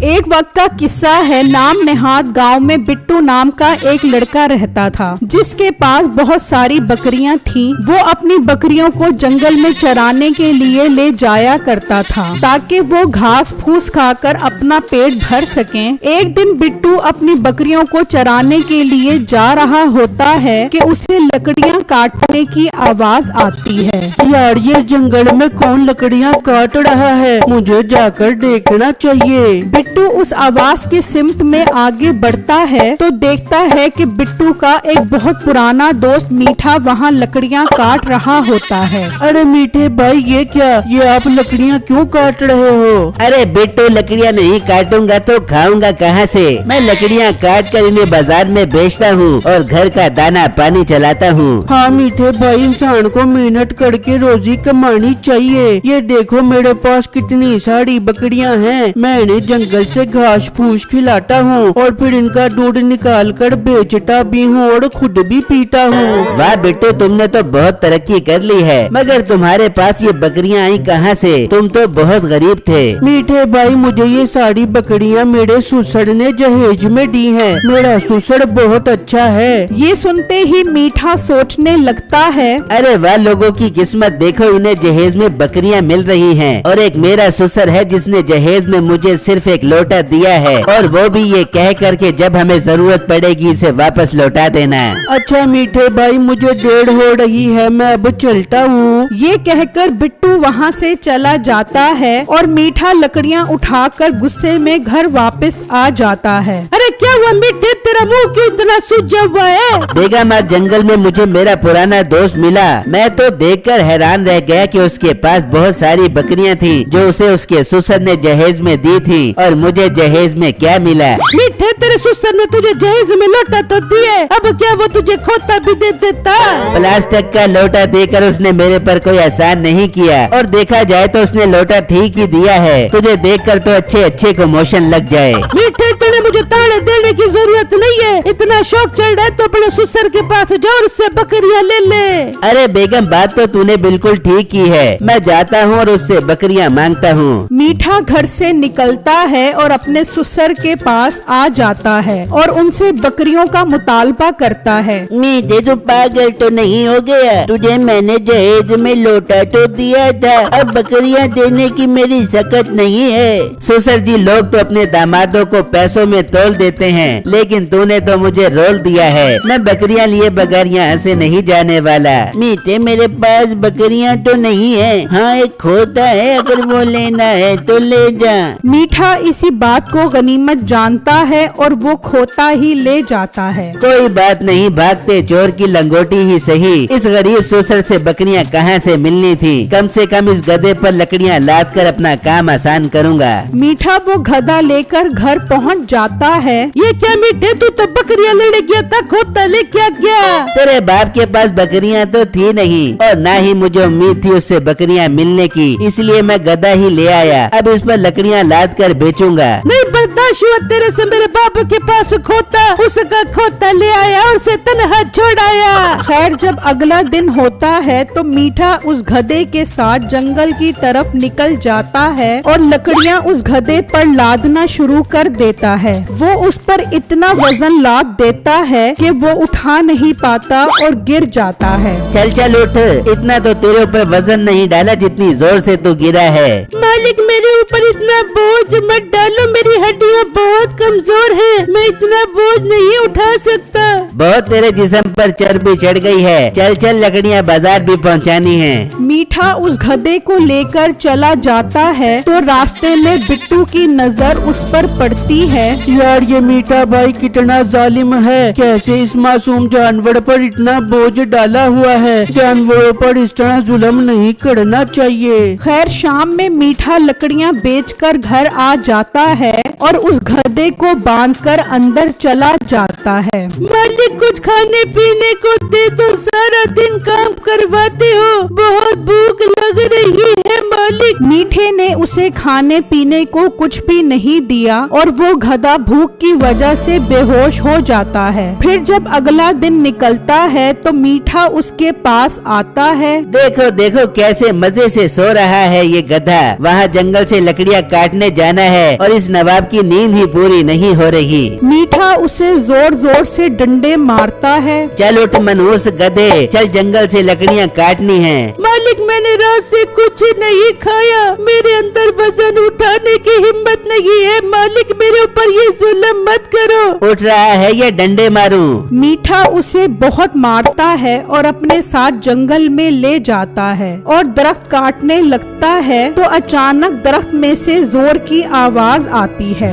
एक वक्त का किस्सा है। नाम नेहाद गांव में बिट्टू नाम का एक लड़का रहता था, जिसके पास बहुत सारी बकरियां थीं। वो अपनी बकरियों को जंगल में चराने के लिए ले जाया करता था, ताकि वो घास फूस खाकर अपना पेट भर सकें। एक दिन बिट्टू अपनी बकरियों को चराने के लिए जा रहा होता है कि उसे लकड़ियां काटने की आवाज आती है। यार, ये जंगल में कौन लकड़ियां काट रहा है? मुझे जाकर देखना चाहिए। बिट्टू उस आवाज की सिमत में आगे बढ़ता है तो देखता है कि बिट्टू का एक बहुत पुराना दोस्त मीठा वहाँ लकड़ियाँ काट रहा होता है। अरे मीठे भाई, ये क्या? ये आप लकड़ियाँ क्यों काट रहे हो? अरे बिट्टू, लकड़ियाँ नहीं काटूंगा तो खाऊंगा कहाँ से? मैं लकड़ियाँ काट कर इन्हें बाजार में बेचता हूँ और घर का दाना पानी चलाता हूँ। हाँ मीठे भाई, इंसान को मेहनत करके रोजी कमानी चाहिए। ये देखो मेरे पास कितनी सारी बकरियां हैं। मैं इन्हें जंगल से घास फूस खिलाता हूँ और फिर इनका दूध निकाल कर बेचता भी हूँ और खुद भी पीता हूँ। वाह बिट्टू, तुमने तो बहुत तरक्की कर ली है। मगर तुम्हारे पास ये बकरियां आई कहाँ से? तुम तो बहुत गरीब थे। मीठे भाई, मुझे ये सारी बकरियां मेरे ससुर ने जहेज में दी हैं। मेरा ससुर बहुत अच्छा है। ये सुनते ही मीठा सोचने लगता है, अरे वाह, लोगों की किस्मत देखो, इन्हें जहेज में बकरियां मिल रही हैं और एक मेरा ससुर है जिसने जहेज में मुझे सिर्फ एक लोटा दिया है, और वो भी ये कह कर के जब हमें जरूरत पड़ेगी इसे वापस लौटा देना। अच्छा मीठे भाई, मुझे देर हो रही है, मैं अब चलता हूँ। ये कहकर बिट्टू वहाँ से चला जाता है और मीठा लकड़ियाँ उठाकर गुस्से में घर वापस आ जाता है। अरे क्या हुआ मीठे, तेरा मुंह क्यों इतना सूजा हुआ है? बेगम, आज जंगल में मुझे मेरा पुराना दोस्त मिला। मैं तो देखकर हैरान रह गया कि उसके पास बहुत सारी बकरियां थी जो उसे उसके ससुर ने जहेज में दी थी, और मुझे जहेज में क्या मिला? मीठे, तेरे ससुर ने तुझे जहेज में लोटा तो दिए, अब क्या वो तुझे खोता भी दे देता? प्लास्टिक का लोटा देकर उसने मेरे पर कोई एहसान नहीं किया, और देखा जाए तो उसने लोटा ठीक ही दिया है। तुझे देखकर तो अच्छे अच्छे को मोशन लग जाए। मीठे, तेरे मुझे ताड़े देने की जरूरत नहीं है। इतना शौक चढ़ रहा है तो अपने ससुर के पास जाओ और उससे बकरियां ले ले। अरे बेगम, बात तो तूने बिल्कुल ठीक की है। मैं जाता हूँ और उससे बकरियां मांगता हूँ। मीठा घर से निकलता है और अपने ससुर के पास आ जाता है और उनसे बकरियों का मुतालबा करता है। मीठे, तू पागल तो नहीं हो गया? तुझे मैंने जहेज में लोटा तो दिया था, अब बकरियां देने की मेरी सकत नहीं है। ससुर जी, लोग तो अपने दामादों को पैसों में तोल देते हैं, लेकिन तूने तो मुझे रोल दिया है। मैं बकरियां लिए बगैर यहाँ से नहीं जाने वाला। मीठे, मेरे पास बकरियां तो नहीं है। हाँ, एक खोता है, अगर वो लेना है तो ले जा। मीठा इसी बात को गनीमत जानता है और वो खोता ही ले जाता है। कोई बात नहीं, भागते चोर की लंगोटी ही सही। इस गरीब ससुर से बकरियां कहाँ से मिलनी थी? कम से कम इस गधे पर लकड़ियां लाद कर अपना काम आसान करूँगा। मीठा वो गधा लेकर घर पहुँच जाता है। ये क्या मीठे, तू तो बकरियां लेने गया था, खोता ले क्या गया? तेरे बाप के पास बकरियां तो थी नहीं, और ना ही मुझे उम्मीद थी उससे बकरियां मिलने की, इसलिए मैं गधा ही ले आया। अब इस पर लकड़ियां लाद कर बेचूंगा। नहीं बर्दाश्त हुआ तेरे से। मेरे बाप के पास खोता, उसका खोता ले आया और उसे तन्हा छोड़ाया। खैर, जब अगला दिन होता है तो मीठा उस गधे के साथ जंगल की तरफ निकल जाता है और लकड़ियां उस गधे पर लादना शुरू कर देता है। वो उस पर इतना वजन लाद देता है कि वो उठा नहीं पाता और गिर जाता है। चल चल उठ, इतना तो तेरे ऊपर वजन नहीं डाला जितनी जोर से तू गिरा है। मालिक, मेरे ऊपर इतना बोझ मत डालो, मेरी हड्डियाँ बहुत कमजोर है, मैं इतना बोझ नहीं उठा सकता। बहुत तेरे जिस्म पर चर्बी चढ़ गई है। चल चल, लकड़ियाँ बाजार भी पहुँचानी है। मीठा उस गधे को लेकर चला जाता है तो रास्ते में बिट्टू की नजर उस पर पड़ती है। यार, ये मीठा भाई कितना जालिम है। कैसे इस मासूम जानवर पर इतना बोझ डाला हुआ है? जानवरों पर इस तरह जुल्म नहीं करना चाहिए। खैर, शाम में मीठा लकड़ियां बेचकर घर आ जाता है और उस गधे को बांधकर अंदर चला जाता है। मालिक, कुछ खाने पीने को दे दो, सारा दिन काम करवाते हो, बहुत भूख लग रही है मालिक। मालिक। मीठे ने उसे खाने पीने को कुछ भी नहीं दिया और वो गधा भूख की वजह से बेहोश हो जाता है। फिर जब अगला दिन निकलता है तो मीठा उसके पास आता है। देखो देखो कैसे मजे से सो रहा है ये गधा। वहाँ जंगल से लकड़ियाँ काटने जाना है और इस नवाब की नींद ही पूरी नहीं हो रही। मीठा उसे जोर जोर से डंडे मारता है। चल उठ मनहूस गधे, चल जंगल से लकड़ियाँ काटनी है। मालिक मैंने रात से कुछ नहीं खाया, मेरे अंदर वजन उठाने की हिम्मत नहीं है। मालिक मेरे ऊपर ये जुल्म मत करो। उठ रहा है ये डंडे मारूं। मीठा उसे बहुत मारता है और अपने साथ जंगल में ले जाता है और दरख्त काटने लगता है तो अचानक दरख्त में से जोर की आवाज आती है।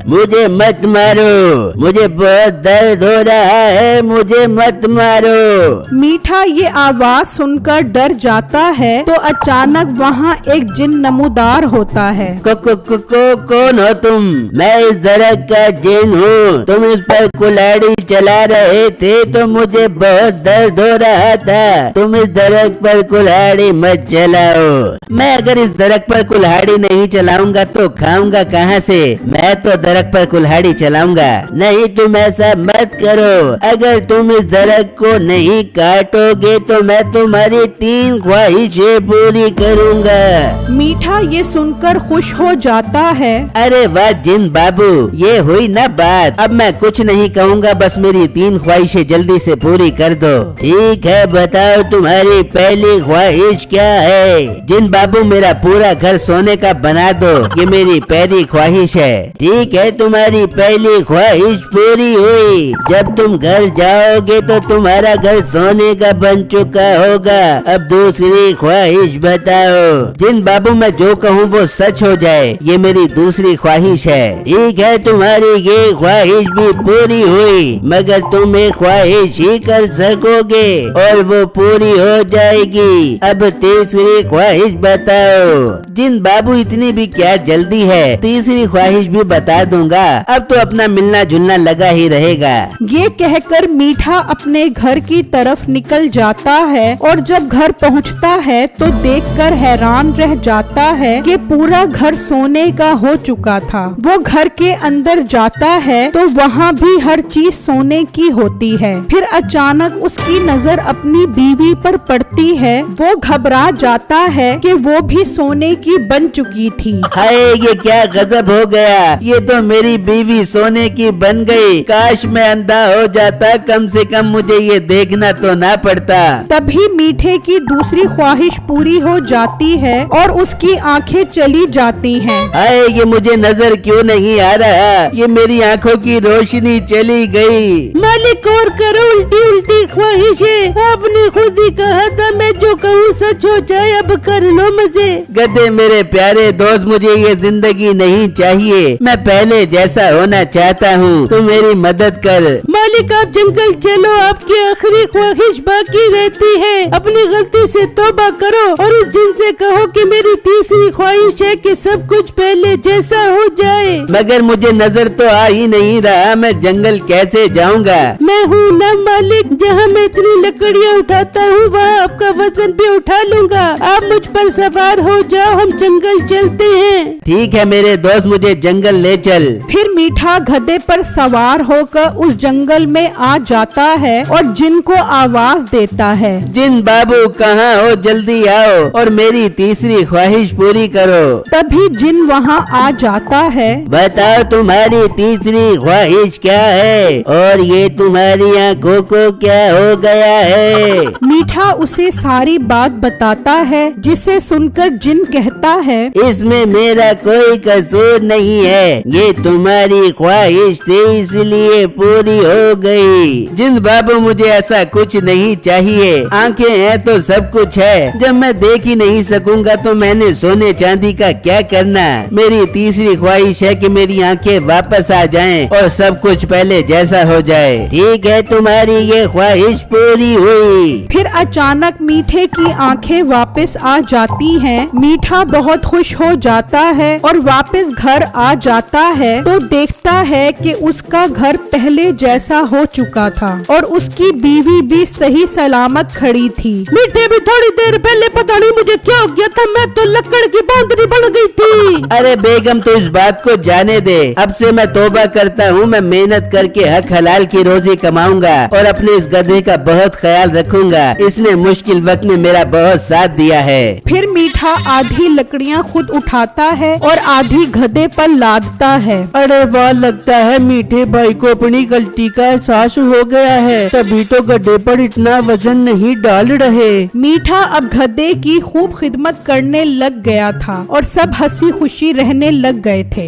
मुझे मत मारो, मुझे बहुत दर्द हो रहा है, मुझे मत मारो। मीठा ये आवाज सुनकर डर जाता है तो अचानक वहाँ एक जिन नमूदार होता है। कौन हो तुम? मैं इस दरख्त का जिन हूँ। तुम इस पर कुल्हाड़ी चला रहे थे तो मुझे बहुत दर्द हो रहा था। तुम इस दरख्त पर कुल्हाड़ी मत चलाओ। मैं अगर इस दरख्त पर कुल्हाड़ी नहीं चलाऊंगा तो खाऊंगा कहाँ से? मैं तो दरख्त पर कुल्हाड़ी चलाऊंगा। नहीं तुम ऐसा मत करो। अगर तुम इस दरख्त को नहीं काटोगे तो मैं तुम्हारी 3 ख्वाहिशें पूरी करूंगा। मीठा ये सुनकर खुश हो जाता है। अरे वाह जिन बाबू, ये हुई ना बात। अब मैं कुछ नहीं कहूँगा, बस मेरी 3 ख्वाहिशें जल्दी से पूरी कर दो। ठीक है बताओ तुम्हारी पहली ख्वाहिश क्या है? जिन बाबू मेरा पूरा घर सोने का बना दो, ये मेरी पहली ख्वाहिश है। ठीक है तुम्हारी पहली ख्वाहिश पूरी हुई। जब तुम घर जाओगे तो तुम्हारा घर सोने का बन चुका होगा। अब दूसरी ख्वाहिश बताओ। जिन बाबू मैं जो कहूँ वो सच हो जाए, ये मेरी दूसरी ख्वाहिश है। ठीक है तुम्हारी ये ख्वाहिश भी पूरी हुई, मगर तुम एक ख्वाहिश ही कर सकोगे और वो पूरी हो जाएगी। अब तीसरी ख्वाहिश बताओ। जिन बाबू इतनी भी क्या जल्दी है, तीसरी ख्वाहिश भी बता दूंगा। अब तो अपना मिलना जुलना लगा ही रहेगा। ये कहकर मीठा अपने घर की तरफ निकल जाता है और जब घर पहुंचता है तो देखकर हैरान रह जाता है कि पूरा घर सोने का हो चुका था। वो घर के अंदर जाता है तो वहाँ भी हर चीज सोने की होती है। फिर अचानक उसकी नजर अपनी बीवी पर पड़ती है। वो घबरा जाता है कि वो भी सोने की बन चुकी थी। हाय ये क्या गजब हो गया, ये तो मेरी बीवी सोने की बन गई। काश मैं अंधा हो जाता, कम से कम मुझे ये देखना तो ना पड़ता। तभी मीठे की दूसरी ख्वाहिश पूरी हो जाती है और उसकी आंखें चली जाती हैं। हाय ये मुझे नजर क्यों नहीं आ रहा, ये मेरी आंखों की रोशनी चली गई। मालिक और करो उल्टी उल्टी ख्वाहिशें। आपने खुद ही कहा था मैं जो कहूँ सच हो जाए, अब कर लो मजे। गधे मेरे प्यारे दोस्त, मुझे ये जिंदगी नहीं चाहिए। मैं पहले जैसा होना चाहता हूँ, तू मेरी मदद कर। मालिक आप जंगल चलो, आपकी आखिरी ख्वाहिश बाकी रहती है। अपनी गलती से तौबा करो और इस जिन से कहो कि मेरी तीसरी ख्वाहिश है कि सब कुछ पहले जैसा हो जाए। मगर मुझे नजर तो आ ही नहीं रहा, मैं जंगल कैसे जाऊंगा? मैं हूँ ना मालिक, जहाँ मैं इतनी लकड़ियाँ उठाता हूँ वहाँ आपका वजन भी उठा लूंगा। आप मुझ पर सवार हो जाओ, हम जंगल चलते हैं। ठीक है मेरे दोस्त, मुझे जंगल ले चल। फिर मीठा गधे पर सवार होकर उस जंगल में आ जाता है और जिन को आवाज देता है। जिन बाबू कहाँ हो, जल्दी आओ और मेरी तीसरी ख्वाहिश पूरी करो। तभी जिन वहाँ आ जाता है। बताओ तुम्हारी तीसरी ख्वाहिश क्या है और ये तुम्हारी आंखों को क्या हो गया है? मीठा उसे सारी बात बताता है, जिसे सुनकर जिन कहता है इसमें मेरा कोई कसूर नहीं है, ये तुम्हारी ख्वाहिश थी इसलिए पूरी हो गई। जिन बाबू मुझे ऐसा कुछ नहीं चाहिए, आंखें हैं तो सब कुछ है। जब मैं देख ही नहीं सकूंगा तो मैंने सोने चांदी का क्या करना। मेरी तीसरी ख्वाहिश है कि मेरी आंखें वापस आ जाएं और सब कुछ पहले जैसा हो जाए। ठीक है तुम्हारी ये ख्वाहिश पूरी हुई। फिर अचानक मीठे की आंखें वापस आ जाती हैं। मीठा बहुत खुश हो जाता है और वापस घर आ जाता है तो देखता है कि उसका घर पहले जैसा हो चुका था और उसकी बीवी भी सही सलामत खड़ी थी। मीठे भी थोड़ी देर पहले पता नहीं मुझे क्या हो गया था, मैं तो लकड़ की बांदरी बन गई थी। अरे बेगम तो इस बात को जाने दे, अब से मैं तौबा करता हूँ, मैं मेहनत करके हक हलाल की रोजी कमाऊंगा और अपने इस गधे का बहुत ख्याल रखूंगा। इसने मुश्किल वक्त में मेरा बहुत साथ दिया है। फिर मीठा आधी लकड़ियाँ खुद उठाता है और आधी गधे पर लादता है। अरे वाह, लगता है मीठे भाई को अपनी गलती का एहसास हो गया है, तभी तो गड्ढे पर इतना वजन नहीं डाल रहे। मीठा अब गधे की खूब खिदमत करने लग गया था और सब हंसी खुशी रहने लग गए थे।